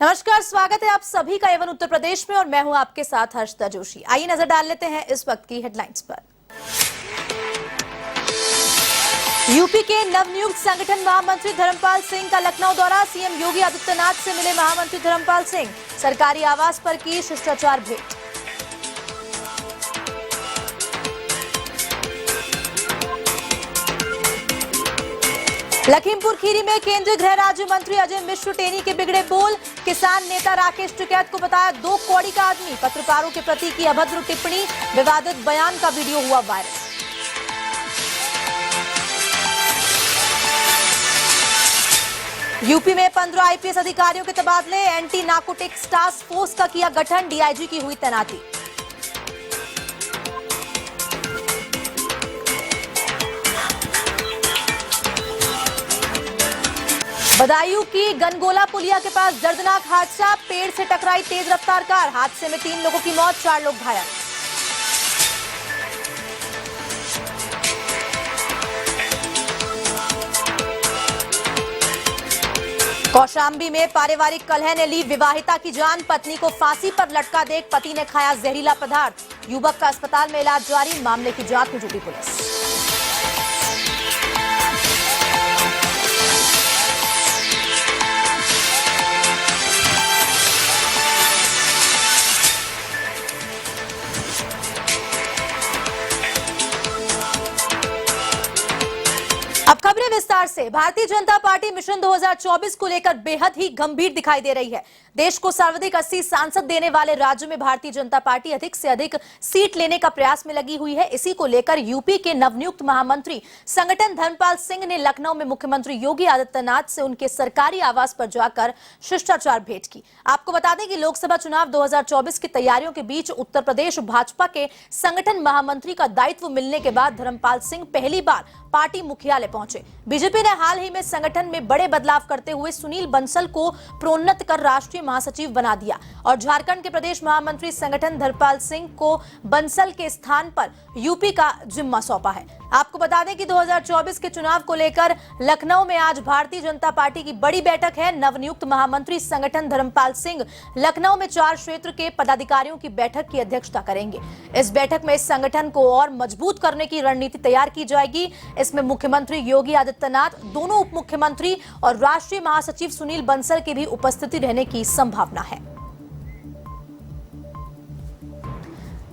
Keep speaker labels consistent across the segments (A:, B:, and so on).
A: नमस्कार, स्वागत है आप सभी का एवन उत्तर प्रदेश में और मैं हूं आपके साथ हर्षिता जोशी। आइए नजर डाल लेते हैं इस वक्त की हेडलाइंस पर। यूपी के नवनियुक्त संगठन महामंत्री धर्मपाल सिंह का लखनऊ दौरा। सीएम योगी आदित्यनाथ से मिले महामंत्री धर्मपाल सिंह। सरकारी आवास पर की शिष्टाचार भेंट। लखीमपुर खीरी में केंद्रीय गृह राज्य मंत्री अजय मिश्र टेनी के बिगड़े बोल। किसान नेता राकेश टिकैत को बताया 2 कौड़ी का आदमी। पत्रकारों के प्रति की अभद्र टिप्पणी, विवादित बयान का वीडियो हुआ वायरल। यूपी में 15 आईपीएस अधिकारियों के तबादले। एंटी नारकोटिक्स टास्क फोर्स का किया गठन। डीआईजी की हुई तैनाती। बदायूं की गनगोला पुलिया के पास दर्दनाक हादसा। पेड़ से टकराई तेज रफ्तार कार। हादसे में 3 लोगों की मौत, 4 लोग घायल। कौशाम्बी में पारिवारिक कलह ने ली विवाहिता की जान। पत्नी को फांसी पर लटका देख पति ने खाया जहरीला पदार्थ। युवक का अस्पताल में इलाज जारी। मामले की जांच में जुटी पुलिस। अब खबरें विस्तार से। भारतीय जनता पार्टी मिशन 2024 को लेकर बेहद ही गंभीर दिखाई दे रही है। देश को सर्वाधिक 80 सांसद देने वाले राज्यों में भारतीय जनता पार्टी अधिक से अधिक सीट लेने का प्रयास में लगी हुई है। इसी को लेकर यूपी के नवनियुक्त महामंत्री संगठन धर्मपाल सिंह ने लखनऊ में मुख्यमंत्री योगी आदित्यनाथ से उनके सरकारी आवास पर जाकर शिष्टाचार भेंट की। आपको बता दें कि लोकसभा चुनाव 2024 की तैयारियों के बीच उत्तर प्रदेश भाजपा के संगठन महामंत्री का दायित्व मिलने के बाद धर्मपाल सिंह पहली बार पार्टी मुख्यालय पहुंचे। बीजेपी ने हाल ही में संगठन में बड़े बदलाव करते हुए सुनील बंसल को प्रोन्नत कर राष्ट्रीय महासचिव बना दिया और झारखंड के प्रदेश महामंत्री संगठन धर्मपाल सिंह को बंसल के स्थान पर यूपी का जिम्मा सौंपा है। आपको बता दें कि 2024 के चुनाव को लेकर लखनऊ में आज भारतीय जनता पार्टी की बड़ी बैठक है। नवनियुक्त महामंत्री संगठन धर्मपाल सिंह लखनऊ में 4 क्षेत्र के पदाधिकारियों की बैठक की अध्यक्षता करेंगे। इस बैठक में इस संगठन को और मजबूत करने की रणनीति तैयार की जाएगी। इसमें मुख्यमंत्री योगी आदित्यनाथ, दोनों उप मुख्यमंत्री और राष्ट्रीय महासचिव सुनील बंसल की भी उपस्थिति रहने की संभावना है।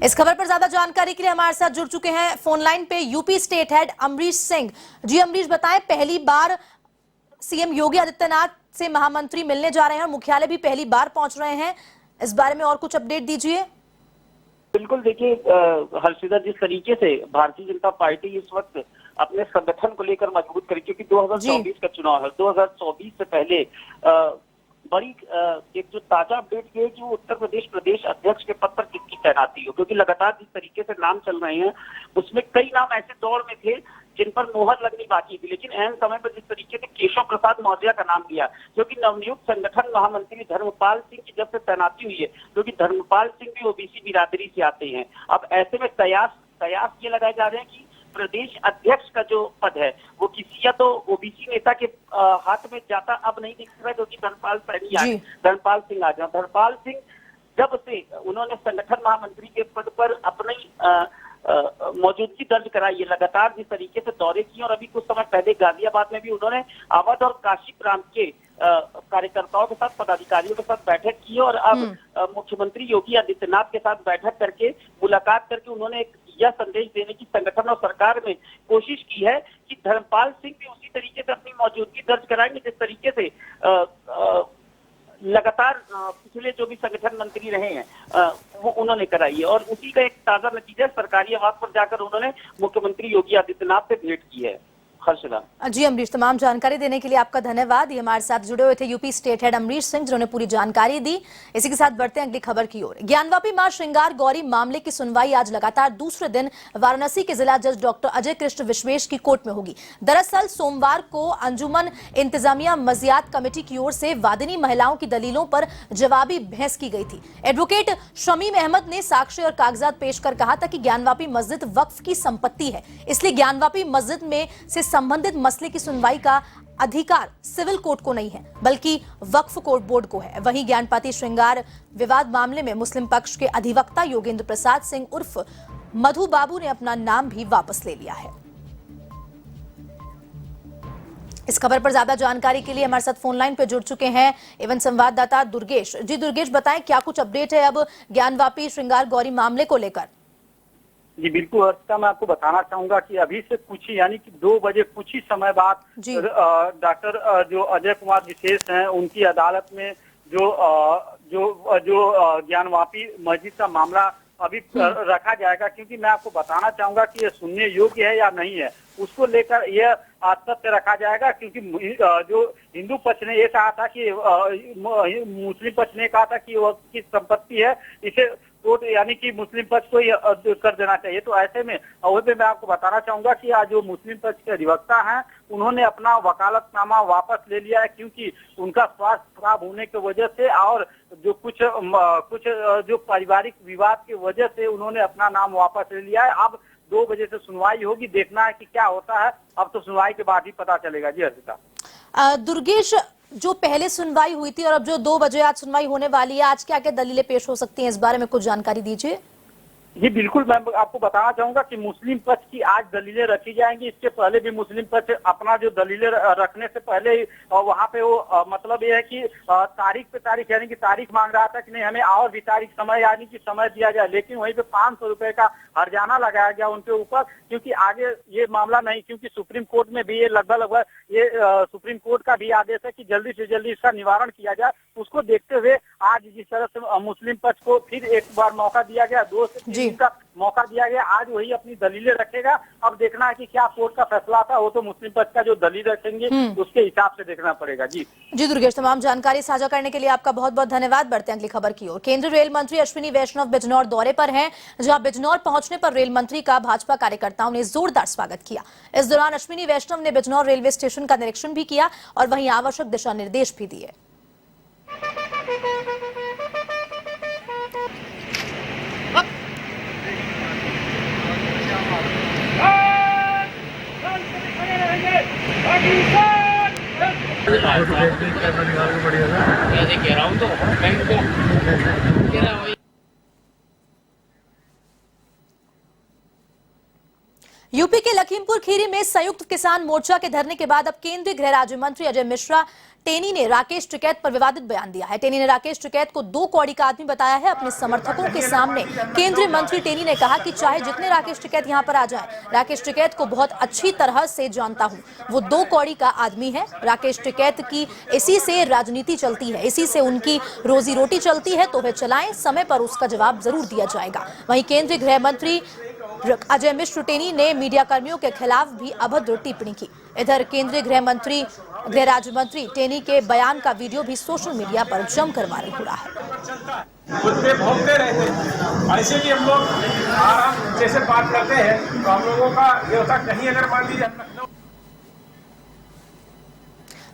A: इस खबर पर ज्यादा जानकारी के लिए हमारे साथ जुड़ चुके हैं फोन लाइन पे UP state head Amrish Singh ji. Amrish, बताएं, पहली बार सीएम योगी आदित्यनाथ से महामंत्री मिलने जा रहे हैं और मुख्यालय भी पहली बार पहुंच रहे हैं। इस बारे में और कुछ अपडेट दीजिए।
B: बिल्कुल, देखिए हर्षिता, जिस तरीके से भारतीय जनता पार्टी इस वक्त अपने संगठन को लेकर मजबूत करेगी, क्योंकि 2024 का चुनाव है। 2024 से पहले बड़ी एक जो ताजा अपडेट ये है कि वो उत्तर प्रदेश अध्यक्ष के पद पर किसकी तैनाती हो, क्योंकि लगातार जिस तरीके से नाम चल रहे हैं उसमें कई नाम ऐसे दौर में थे जिन पर मोहर लगनी बाकी थी, लेकिन ऐन समय पर जिस तरीके से केशव प्रसाद मौर्य का नाम लिया, क्योंकि नवनियुक्त संगठन महामंत्री धर्मपाल सिंह की जब से तैनाती हुई है, क्योंकि धर्मपाल सिंह भी ओबीसी बिरादरी से आते हैं। अब ऐसे में कयास ये लगाए जा रहे हैं कि प्रदेश अध्यक्ष का जो पद है वो किसी या तो ओबीसी नेता के हाथ में जाता अब नहीं दिख रहा है, क्योंकि धर्मपाल सिंह आ गया। धर्मपाल सिंह जब से उन्होंने संगठन महामंत्री के पद पर अपनी मौजूदगी दर्ज कराई है, लगातार जिस तरीके से दौरे किए, और अभी कुछ समय पहले गाजियाबाद में भी उन्होंने अवध और काशी प्रांत के कार्यकर्ताओं के साथ, पदाधिकारियों के साथ बैठक की और अब मुख्यमंत्री योगी आदित्यनाथ के साथ बैठक करके, मुलाकात करके उन्होंने यह संदेश देने की संगठन और सरकार में कोशिश की है कि धर्मपाल सिंह भी उसी तरीके से अपनी मौजूदगी दर्ज कराएंगे जिस तरीके से लगातार पिछले जो भी संगठन मंत्री रहे हैं वो उन्होंने कराई है। और उसी का एक ताजा नतीजा सरकारी आवास पर जाकर उन्होंने मुख्यमंत्री योगी आदित्यनाथ से भेंट की है।
A: जी अमरीश, तमाम जानकारी देने के लिए आपका धन्यवाद। ये हमारे साथ जुड़े हुए थे UP state head Amrish Singh, जिन्होंने पूरी जानकारी दी। इसी के साथ बढ़ते हैं अगली खबर की ओर। ज्ञानवापी मां श्रृंगार गौरी मामले की सुनवाई आज लगातार दूसरे दिन वाराणसी के जिला जज डॉक्टर अजय कृष्ण विश्वेश की कोर्ट में होगी। दरअसल सोमवार को अंजुमन इंतजामिया मजियात कमेटी की ओर से वादिनी महिलाओं की दलीलों पर जवाबी बहस की गई थी। एडवोकेट शमीम अहमद ने साक्ष्य और कागजात पेश कर कहा था कि ज्ञानवापी मस्जिद वक्फ की संपत्ति है, इसलिए ज्ञानवापी मस्जिद में से संबंधित मसले की सुनवाई का अधिकार सिविल कोर्ट को नहीं है बल्कि वक्फ कोर्ट बोर्ड को है। वहीं ज्ञानपाती श्रृंगार विवाद मामले में मुस्लिम पक्ष के अधिवक्ता योगेंद्र प्रसाद सिंह उर्फ मधु बाबू ने अपना नाम भी वापस ले लिया है। इस खबर पर ज्यादा जानकारी के लिए हमारे साथ फोन लाइन पे जुड़ चुके हैं एवं संवाददाता दुर्गेश। जी दुर्गेश, बताएं क्या कुछ अपडेट है अब ज्ञानवापी श्रृंगार गौरी मामले को लेकर?
C: जी बिल्कुल हर्षिता, मैं आपको बताना चाहूंगा कि अभी से कुछ ही यानी कि 2 बजे कुछ ही समय बाद डॉक्टर जो अजय कुमार विशेष हैं उनकी अदालत में जो ज्ञानवापी मस्जिद का मामला अभी रखा जाएगा, क्योंकि मैं आपको बताना चाहूंगा कि ये सुनने योग्य है या नहीं है उसको लेकर यह आज तक रखा जाएगा। क्योंकि जो हिंदू पक्ष ने ये कहा था कि मुस्लिम पक्ष ने कहा था कि वो किस संपत्ति है इसे कोर्ट यानी कि मुस्लिम पक्ष को ही कर देना चाहिए। तो ऐसे में मैं आपको बताना चाहूंगा कि आज जो मुस्लिम पक्ष के अधिवक्ता हैं उन्होंने अपना वकालतनामा वापस ले लिया है, क्योंकि उनका स्वास्थ्य खराब होने की वजह से और जो कुछ जो पारिवारिक विवाद की वजह से उन्होंने अपना नाम वापस ले लिया है। अब 2 बजे से सुनवाई होगी, देखना है कि क्या होता है। अब तो सुनवाई के बाद ही पता चलेगा। जी हर्षिता।
A: दुर्गेश, जो पहले सुनवाई हुई थी और अब जो 2 बजे आज सुनवाई होने वाली है, आज क्या क्या दलीलें पेश हो सकती हैं, इस बारे में कुछ जानकारी दीजिए।
C: जी बिल्कुल, मैं आपको बताना चाहूंगा कि मुस्लिम पक्ष की आज दलीलें रखी जाएंगी। इसके पहले भी मुस्लिम पक्ष अपना जो दलीलें रखने से पहले ही वहाँ पे वो मतलब ये है कि तारीख पे तारीख यानी कि तारीख मांग रहा था कि नहीं हमें और भी तारीख समय यानी कि समय दिया जाए, लेकिन वहीं पे 500 रुपए का हर्जाना लगाया गया उनके ऊपर, क्योंकि आगे ये मामला नहीं, क्योंकि सुप्रीम कोर्ट में भी ये लगभग ये सुप्रीम कोर्ट का भी आदेश है कि जल्दी से जल्दी इसका निवारण किया जाए। उसको देखते हुए आज जिस तरह से मुस्लिम पक्ष को फिर एक बार मौका दिया गया, 2 से 3 दिन का मौका दिया गया, आज वही अपनी दलीलें रखेगा। अब देखना है कि क्या कोर्ट का फैसला आता है, वो तो मुस्लिम पक्ष का जो दलील रखेंगे उसके हिसाब से देखना पड़ेगा। जी
A: दुर्गेश, तमाम जानकारी साझा करने के लिए आपका बहुत बहुत धन्यवाद। बढ़ते हैं अगली खबर की ओर। केंद्रीय रेल मंत्री अश्विनी वैष्णव बिजनौर दौरे पर हैं, जहां बिजनौर पहुंचने पर रेल मंत्री का भाजपा कार्यकर्ताओं ने जोरदार स्वागत किया। इस दौरान अश्विनी वैष्णव ने बिजनौर रेलवे स्टेशन का निरीक्षण भी किया और वहीं आवश्यक दिशा निर्देश भी दिए। यूपी के लखीमपुर खीरी में संयुक्त किसान मोर्चा के धरने के बाद अब केंद्रीय गृह राज्य मंत्री अजय मिश्रा टेनी ने राकेश टिकैत पर विवादित बयान दिया है। टेनी ने राकेश टिकैत को 2 कौड़ी का आदमी बताया है। अपने समर्थकों के सामने केंद्रीय मंत्री टेनी ने कहा कि चाहे जितने राकेश टिकैत यहां पर आ जाएं, राकेश टिकैत को बहुत अच्छी तरह से जानता हूं, वो 2 कौड़ी का आदमी है। राकेश टिकैत की इसी से राजनीति चलती है, इसी से उनकी रोजी रोटी चलती है, तो वे चलाएं, समय पर उसका जवाब जरूर दिया जाएगा। वहीं केंद्रीय गृह मंत्री अजय मिश्र टेनी ने मीडिया कर्मियों के खिलाफ भी अभद्र टिप्पणी की। इधर केंद्रीय गृह राज्य मंत्री टेनी के बयान का वीडियो भी सोशल मीडिया पर जमकर वायरल हो रहा है।
D: कुत्ते भौंकते रहते हैं, ऐसे भी हम लोग आराम जैसे बात करते हैं तो हम लोगों का ये होता कहीं अगर मान लीजिए।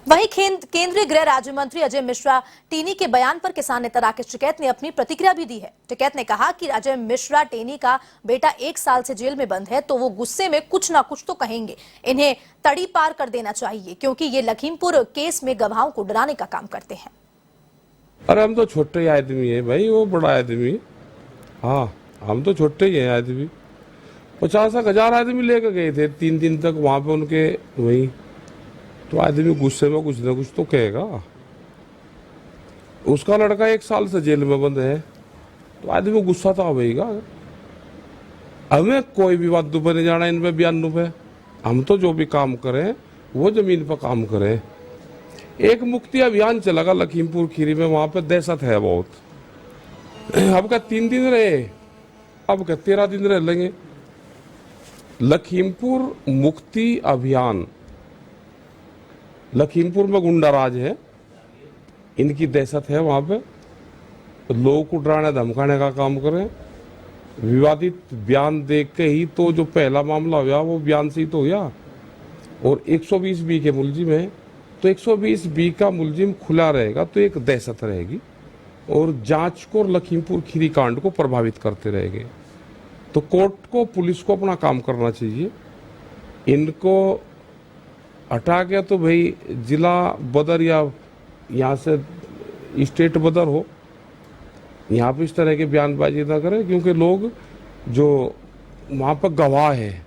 A: वहीं केंद्रीय गृह राज्य मंत्री अजय मिश्रा टेनी के बयान पर किसान नेता राकेश टिकैत ने अपनी प्रतिक्रिया भी दी है। टिकैत ने कहा कि अजय मिश्रा टेनी का बेटा 1 साल से जेल में बंद है, तो वो गुस्से में कुछ ना कुछ तो कहेंगे। इन्हें तड़ी पार कर देना चाहिए, क्योंकि ये लखीमपुर केस में गवाहों को डराने का काम करते हैं।
E: अरे हम तो छोटे आदमी है भाई, वो बड़ा आदमी। हाँ, हम तो छोटे ही हैं आदमी। 50,000 आदमी लेकर गए थे 3 दिन तक वहां पे उनके वही, तो आदमी गुस्से में कुछ ना कुछ तो कहेगा। उसका लड़का 1 साल से जेल में बंद है, तो आदमी गुस्सा तो आवेगा। हमें कोई भी बात पे नहीं जाना, इन पे बयानों पे। हम तो जो भी काम करें वो जमीन पर काम करें। एक मुक्ति अभियान चलेगा लखीमपुर खीरी में, वहां पे दहशत है बहुत। अब क्या 3 दिन रहे, अब क्या 13 दिन रह लेंगे। लखीमपुर मुक्ति अभियान, लखीमपुर में गुंडा राज है, इनकी दहशत है वहां पे। तो लोगों को डराने धमकाने का काम करें। विवादित बयान देख के ही तो जो पहला मामला हुआ वो बयान से ही तो हुआ। और 120B के मुलजिम है, तो 120B का मुलजिम खुला रहेगा तो एक दहशत रहेगी और जांच को और लखीमपुर खीरी कांड को प्रभावित करते रहेंगे। तो कोर्ट को, पुलिस को अपना काम करना चाहिए। इनको हटा के तो भाई जिला बदर या यहाँ से स्टेट बदर हो, यहाँ पे इस तरह के बयानबाजी ना करें, क्योंकि लोग जो वहाँ पर गवाह हैं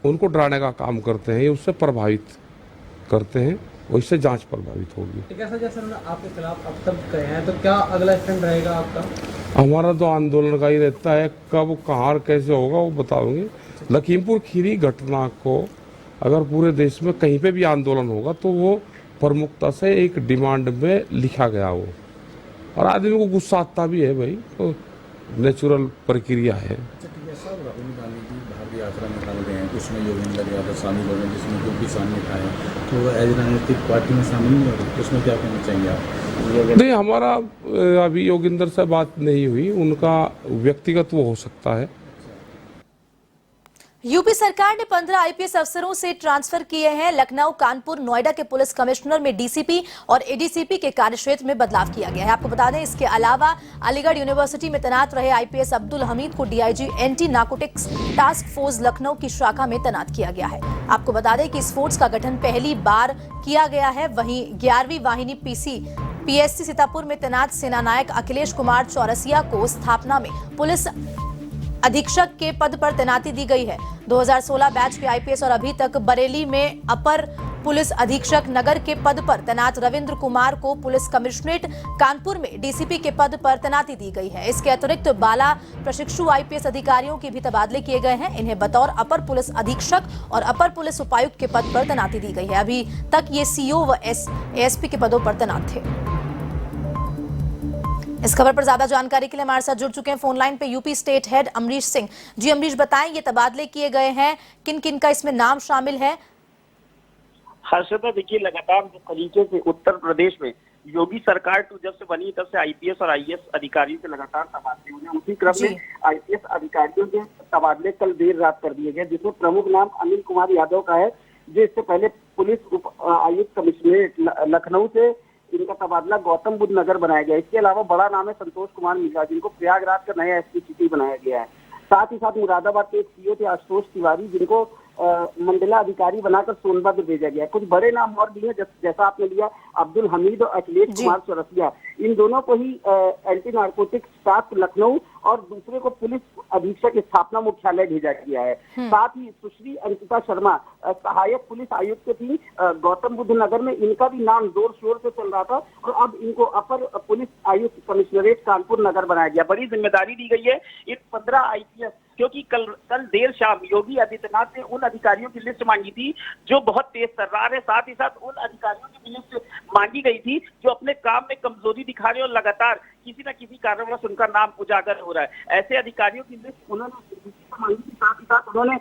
E: उनको डराने का काम करते हैं, ये उससे प्रभावित करते हैं और इससे जांच प्रभावित होगी।
F: ठीक है सर, जैसे उन्होंने आपके खिलाफ अब तक कहे हैं, तो क्या अगला स्टैंड रहेगा आपका?
E: हमारा तो आंदोलन का ही रहता है, कब कहाँ और कैसे होगा वो बताओगे। लखीमपुर खीरी घटना को अगर पूरे देश में कहीं पे भी आंदोलन होगा तो वो प्रमुखता से एक डिमांड में लिखा गया हो, और आदमी को गुस्सा आता भी है भाई, तो नेचुरल प्रक्रिया है।
G: अच्छा ठीक है सर, राहुल गांधी जी भारतीय यात्रा निकाल रहे हैं, उसमें योगेंद्र यादव शामिल हो रहे हैं, जिसमें जो किसान नेता है तो वो एज राजनीतिक पार्टी में शामिल नहीं हो रहे, उसमें क्या कहना चाहेंगे आप?
E: नहीं, हमारा अभी योगेंद्र से बात नहीं हुई, उनका व्यक्तिगत वो हो सकता है।
A: यूपी सरकार ने 15 आईपीएस अफसरों से ट्रांसफर किए हैं। लखनऊ, कानपुर, नोएडा के पुलिस कमिश्नर में डीसीपी और एडीसीपी के कार्यक्षेत्र में बदलाव किया गया है। आपको बता दें, इसके अलावा अलीगढ़ यूनिवर्सिटी में तैनात रहे आईपीएस अब्दुल हमीद को DIG anti narcotics task force Lucknow की शाखा में तैनात किया गया है। आपको बता दें कि इस फोर्स का गठन पहली बार किया गया है। वहीं 11वीं वाहिनी पीएससी सीतापुर में तैनात सेनानायक अखिलेश कुमार चौरसिया को स्थापना में पुलिस अधीक्षक के पद पर तैनाती दी गई है। 2016 बैच के आईपीएस और अभी तक बरेली में अपर पुलिस अधीक्षक नगर के पद पर तैनात रविंद्र कुमार को पुलिस कमिश्नरेट कानपुर में डीसीपी के पद पर तैनाती दी गई है। इसके अतिरिक्त 12 प्रशिक्षु आईपीएस अधिकारियों के भी तबादले किए गए हैं। इन्हें बतौर अपर पुलिस अधीक्षक और अपर पुलिस उपायुक्त के पद पर तैनाती दी गई है। अभी तक ये सीओ व एएसपी के पदों पर तैनात थे। इस खबर पर ज्यादा जानकारी के लिए हमारे साथ जुड़ चुके हैं फोन लाइन पे UP state head Amrish Singh ji. Amrish, बताएं, ये तबादले किए गए हैं, किन किन का इसमें नाम शामिल है?
B: हर्षदा, देखिए, लगातार जिस तरीके से उत्तर प्रदेश में योगी सरकार जब से बनी तब से आईपीएस और आईएएस अधिकारियों के लगातार तबादले हुए हैं। उसी क्रम में आईपीएस अधिकारियों के तबादले कल देर रात कर दिए गए, जिसमें प्रमुख नाम अनिल कुमार यादव का है, जो इससे पहले पुलिस उप आयुक्त कमिश्नरेट लखनऊ से इनका तबादला गौतम बुद्ध नगर बनाया गया। इसके अलावा बड़ा नाम है संतोष कुमार मिश्रा, जिनको प्रयागराज का नया एसपी सिटी बनाया गया है। साथ ही साथ मुरादाबाद के एक सीओ थे आशुतोष तिवारी, जिनको मंडला अधिकारी बनाकर सोनभद्र भेजा गया। कुछ बड़े नाम और भी हैं, जैसा आपने लिया अब्दुल हमीद और अखिलेश कुमार चौरसिया, इन दोनों को ही एंटी नार्कोटिक्स टास्क लखनऊ और दूसरे को पुलिस अधीक्षक स्थापना मुख्यालय भेजा गया है। साथ ही सुश्री अंकिता शर्मा सहायक पुलिस आयुक्त थी गौतम बुद्ध नगर में, इनका भी नाम जोर शोर से चल रहा था और अब इनको अपर पुलिस आयुक्त कमिश्नरेट कानपुर नगर बनाया गया। बड़ी जिम्मेदारी दी गई है इन 15 आईपीएस, क्योंकि कल देर शाम योगी आदित्यनाथ ने उन अधिकारियों की लिस्ट मांगी थी जो बहुत तेज तर्रार है। साथ ही साथ उन अधिकारियों की भी लिस्ट मांगी गई थी जो अपने काम में कमजोरी दिखा रहे और लगातार किसी न किसी कारणवश उनका नाम उजागर हो रहा है। ऐसे अधिकारियों की लिस्ट उन्होंने मांगी थी। साथ ही साथ उन्होंने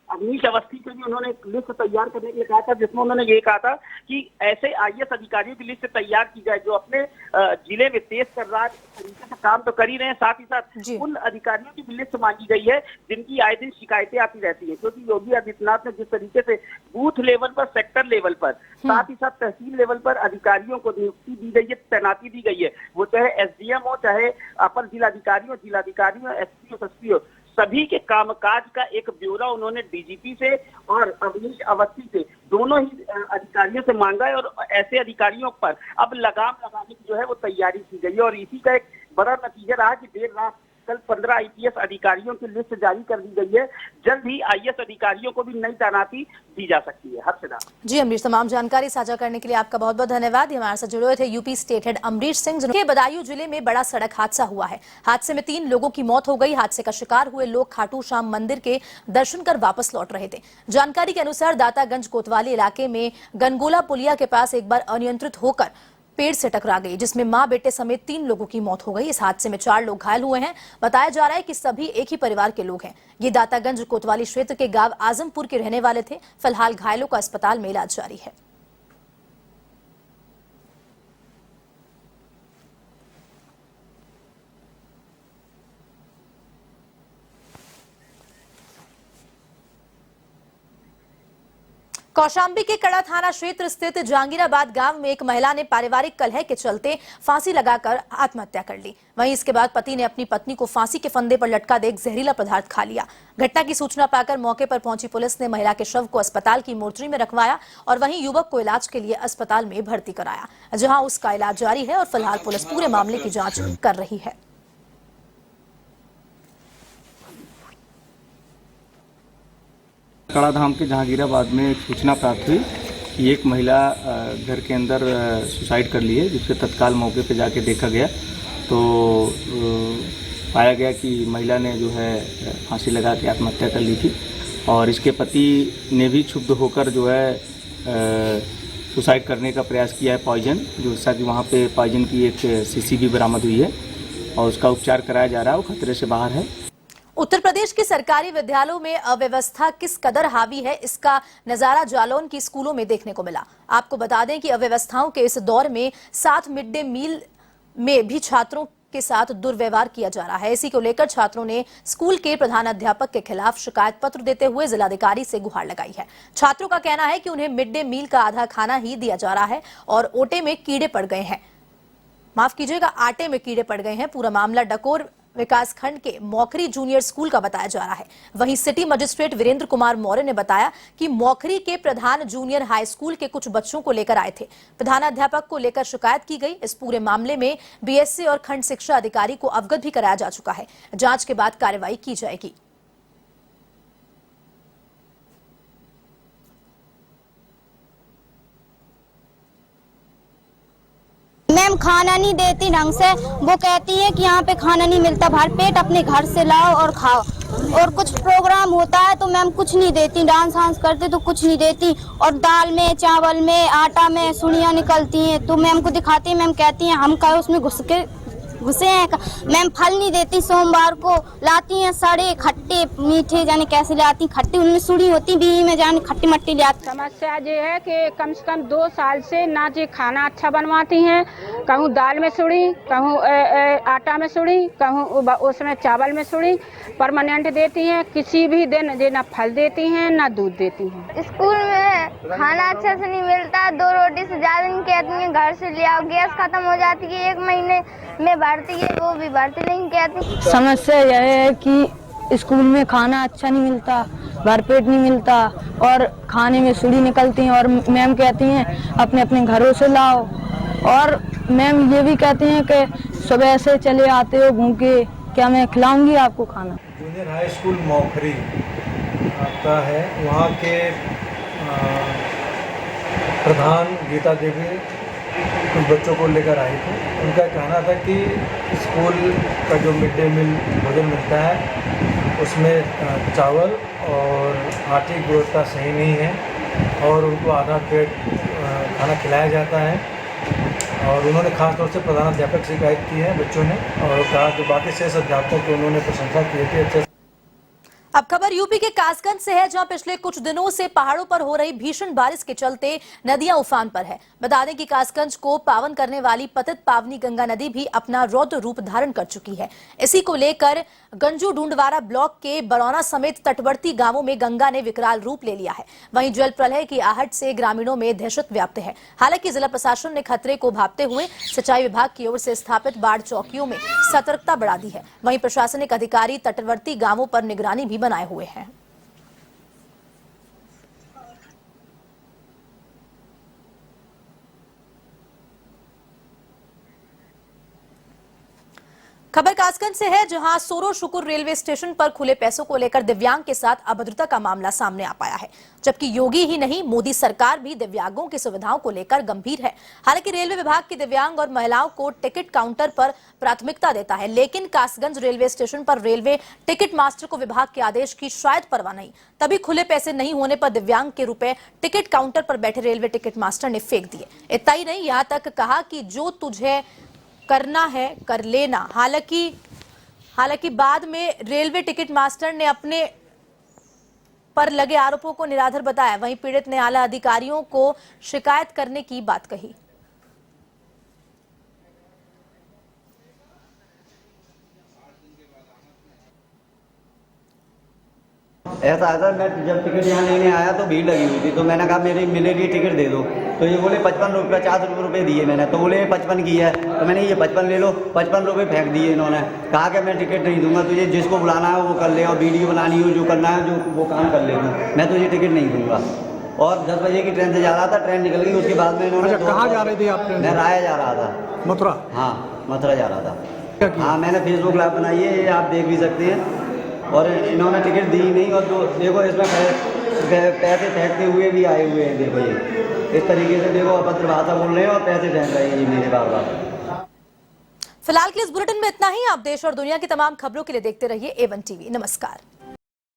B: अवनीश अवस्थी के लिए उन्होंने लिस्ट तैयार करने के लिए कहा था, जिसमें उन्होंने ये कहा था कि ऐसे आईएएस अधिकारियों की लिस्ट तैयार की जाए जो अपने जिले में तेज तर्रार तरीके से काम तो कर ही रहे हैं। साथ ही साथ उन अधिकारियों की भी लिस्ट मांगी गई है जिनकी आए दिन शिकायतें आती रहती है, क्योंकि योगी आदित्यनाथ ने जिस तरीके से बूथ लेवल पर, सेक्टर लेवल पर, साथ ही साथ तहसील लेवल पर अधिकारियों को नियुक्ति दी गई है, तैनाती दी गई है, वो चाहे एसडीएम हो, चाहे अपर जिलाधिकारी हो, एसपी हो, एसपी हो, सभी के कामकाज का एक ब्यौरा उन्होंने डीजीपी से और अवनीश अवस्थी से, दोनों ही अधिकारियों से मांगा है और ऐसे अधिकारियों पर अब लगाम लगाने की जो है वो तैयारी की गई है। और इसी का एक बड़ा नतीजा रहा कि देर रात कल 15 आईपीएस अधिकारियों की लिस्ट जारी कर दी गई है। जल्द ही आईएएस अधिकारियों को भी नई तैनाती दी जा सकती है। हर्षदा
A: जी अमरीश, तमाम जानकारी साझा करने के लिए आपका बहुत बहुत धन्यवाद। हमारे साथ जुड़े हुए थे UP state head Amrish Singh. जिनके बदायूं जिले में बड़ा सड़क हादसा हुआ है। हादसे में 3 लोगों की मौत हो गई। हादसे का शिकार हुए लोग खाटू श्याम मंदिर के दर्शन कर वापस लौट रहे थे। जानकारी के अनुसार दातागंज कोतवाली इलाके में गनगोला पुलिया के पास एक बार अनियंत्रित होकर पेड़ से टकरा गई, जिसमें मां बेटे समेत 3 लोगों की मौत हो गई। इस हादसे में 4 लोग घायल हुए हैं। बताया जा रहा है कि सभी एक ही परिवार के लोग हैं। ये दातागंज कोतवाली क्षेत्र के गांव आजमपुर के रहने वाले थे। फिलहाल घायलों का अस्पताल में इलाज जारी है। कौशाम्बी के कड़ा थाना क्षेत्र स्थित जहांगीराबाद गांव में एक महिला ने पारिवारिक कलह के चलते फांसी लगाकर आत्महत्या कर ली। वहीं इसके बाद पति ने अपनी पत्नी को फांसी के फंदे पर लटका देकर जहरीला पदार्थ खा लिया। घटना की सूचना पाकर मौके पर पहुंची पुलिस ने महिला के शव को अस्पताल की मोर्चरी में रखवाया और वहीं युवक को इलाज के लिए अस्पताल में भर्ती कराया, जहां उसका इलाज जारी है और फिलहाल पुलिस पूरे मामले की जाँच कर रही है।
H: कड़ाधाम के जहांगीराबाद में एक सूचना प्राप्त हुई कि एक महिला घर के अंदर सुसाइड कर ली है, जिसके तत्काल मौके पर जाके देखा गया तो पाया गया कि महिला ने जो है फांसी लगा के आत्महत्या कर ली थी और इसके पति ने भी क्षुब्ध होकर जो है सुसाइड करने का प्रयास किया है पॉइजन, जो सच वहाँ पे पॉइजन की एक शीशी भी बरामद हुई है और उसका उपचार कराया जा रहा है, वो खतरे से बाहर है।
A: उत्तर प्रदेश के सरकारी विद्यालयों में अव्यवस्था किस कदर हावी है, इसका नजारा जालौन की स्कूलों में देखने को मिला। आपको बता दें कि अव्यवस्थाओं के इस दौर में साथ मिड डे मील में भी छात्रों के साथ दुर्व्यवहार किया जा रहा है। इसी को लेकर छात्रों ने स्कूल के प्रधानाध्यापक के खिलाफ शिकायत पत्र देते हुए जिलाधिकारी से गुहार लगाई है। छात्रों का कहना है कि उन्हें मिड डे मील का आधा खाना ही दिया जा रहा है और ओटे में कीड़े पड़ गए हैं, माफ कीजिएगा आटे में कीड़े पड़ गए हैं। पूरा मामला डकोर विकासखंड के मौखरी जूनियर स्कूल का बताया जा रहा है। वहीं सिटी मजिस्ट्रेट वीरेंद्र कुमार मौर्य ने बताया कि मौखरी के प्रधान जूनियर हाई स्कूल के कुछ बच्चों को लेकर आए थे। प्रधानाध्यापक को लेकर शिकायत की गई। इस पूरे मामले में बीएससी और खंड शिक्षा अधिकारी को अवगत भी कराया जा चुका है। जांच के बाद कार्रवाई की जाएगी।
I: मैम खाना नहीं देती ढंग से, वो कहती है कि यहाँ पे खाना नहीं मिलता, भर पेट अपने घर से लाओ और खाओ। और कुछ प्रोग्राम होता है तो मैम कुछ नहीं देती, डांस वांस करते तो कुछ नहीं देती। और दाल में, चावल में, आटा में सुड़ियाँ निकलती हैं तो मैम को दिखाती है। मैम कहती हैं हम कहे उसमें घुसे हैं। मैम फल नहीं देती, सोमवार को लाती हैं सड़े खट्टे मीठे, जाने कैसे लाती, खट्टे उनमें सुड़ी होती, बीवी में जाने खट्टी मट्टी ले आती।
J: समस्या ये है कि कम से कम 2 साल से ना ये खाना अच्छा बनवाती हैं, कहूँ दाल में सुड़ी, कहूँ आटा में सुड़ी, कहूँ उसमें चावल में सुड़ी परमानेंट देती हैं। किसी भी दिन ये ना फल देती हैं ना दूध देती हैं।
I: स्कूल में खाना अच्छे से नहीं मिलता, 2 रोटी से ज्यादा नहीं कहती हैं, घर से ले आओ, गैस खत्म हो जाती है, 1 महीने में भरती है, वो भी भरती नहीं कहती।
J: समस्या यह है कि स्कूल में खाना अच्छा नहीं मिलता, भरपेट नहीं मिलता और खाने में सुड़ी निकलती हैं और मैम कहती हैं अपने अपने घरों से लाओ। और मैम ये भी कहती हैं कि सुबह से चले आते हो घूम के, क्या मैं खिलाऊंगी आपको खाना।
K: जूनियर हाई स्कूल मौखरी आपका है, वहाँ के प्रधान गीता देवी कुछ बच्चों को लेकर आई थी। उनका कहना था कि स्कूल का जो मिड डे मील भोजन मिलता है उसमें चावल और आटे की गुणवत्ता सही नहीं है और उनको आधा पेट खाना खिलाया जाता है। और उन्होंने खास तौर से प्रधानाध्यापक से शिकायत की है बच्चों ने और कहा कि बाकी शेष अध्यापकों की उन्होंने प्रशंसा की थी। अच्छे
A: अब खबर यूपी के कासगंज से है, जहां पिछले कुछ दिनों से पहाड़ों पर हो रही भीषण बारिश के चलते नदियां उफान पर है। बता दें कि कासगंज को पावन करने वाली पतित पावनी गंगा नदी भी अपना रौद्र रूप धारण कर चुकी है। इसी को लेकर गंजू ढूंढवारा ब्लॉक के बरौना समेत तटवर्ती गांवों में गंगा ने विकराल रूप ले लिया है। वहीं जल प्रलय की आहट से ग्रामीणों में दहशत व्याप्त है। हालांकि जिला प्रशासन ने खतरे को भांपते हुए सिंचाई विभाग की ओर से स्थापित बाढ़ चौकियों में सतर्कता बढ़ा दी है। वहीं प्रशासनिक अधिकारी तटवर्ती गांवों पर निगरानी भी बनाए हुए हैं। खबर कासगंज से है, जहां सोरो शुकुर रेलवे स्टेशन पर खुले पैसों को लेकर दिव्यांग के साथ अभद्रता का मामला सामने आ पाया है। जबकि योगी ही नहीं, मोदी सरकार भी दिव्यांगों की सुविधाओं को लेकर गंभीर है। हालांकि रेलवे विभाग की दिव्यांग और महिलाओं को टिकट काउंटर पर प्राथमिकता देता है, लेकिन कासगंज रेलवे स्टेशन पर रेलवे टिकट मास्टर को विभाग के आदेश की शायद परवाह नहीं। तभी खुले पैसे नहीं होने पर दिव्यांग के रुपए टिकट काउंटर पर बैठे रेलवे टिकट मास्टर ने फेंक दिए। इतना ही नहीं, यहाँ तक कहा कि जो तुझे करना है कर लेना। हालांकि बाद में रेलवे टिकट मास्टर ने अपने पर लगे आरोपों को निराधार बताया। वहीं पीड़ित ने आला अधिकारियों को शिकायत करने की बात कही।
L: ऐसा था, मैं जब टिकट यहाँ लेने आया तो भीड़ लगी हुई थी, तो मैंने कहा मेरे लिए टिकट दे दो, तो ये बोले 55 रुपये, 50 रुपये दिए मैंने, तो बोले 55 की है, तो मैंने ये 55 ले लो, 55 रुपये फेंक दिए इन्होंने। कहा कि मैं टिकट नहीं दूंगा, तुझे जिसको बुलाना है वो कर ले, और वीडियो बनानी हो जो करना है जो वो काम कर ले तू, मैं तुझे टिकट नहीं दूंगा। और 10 बजे की ट्रेन से जा रहा था, ट्रेन निकल गई, उसके बाद में इन्होंने
F: कहाँ जा रहे थे आप?
L: मैं राय जा रहा था,
F: मथुरा।
L: हाँ मथुरा जा रहा था। हाँ मैंने फेसबुक लाइव बनाई है, ये आप देख भी सकते हैं। और इन्होंने टिकट दी नहीं, और जो देखो इसमें पैसे फेंकते हुए भी आए हुए हैं, देखो ये इस तरीके से देखो अभद्र भाषा बोल रहे हैं और पैसे फेंक रहे हैं ये मेरे बार बार।
A: फिलहाल के इस बुलेटिन में इतना ही। आप देश और दुनिया की तमाम खबरों के लिए देखते रहिए A1 TV। नमस्कार।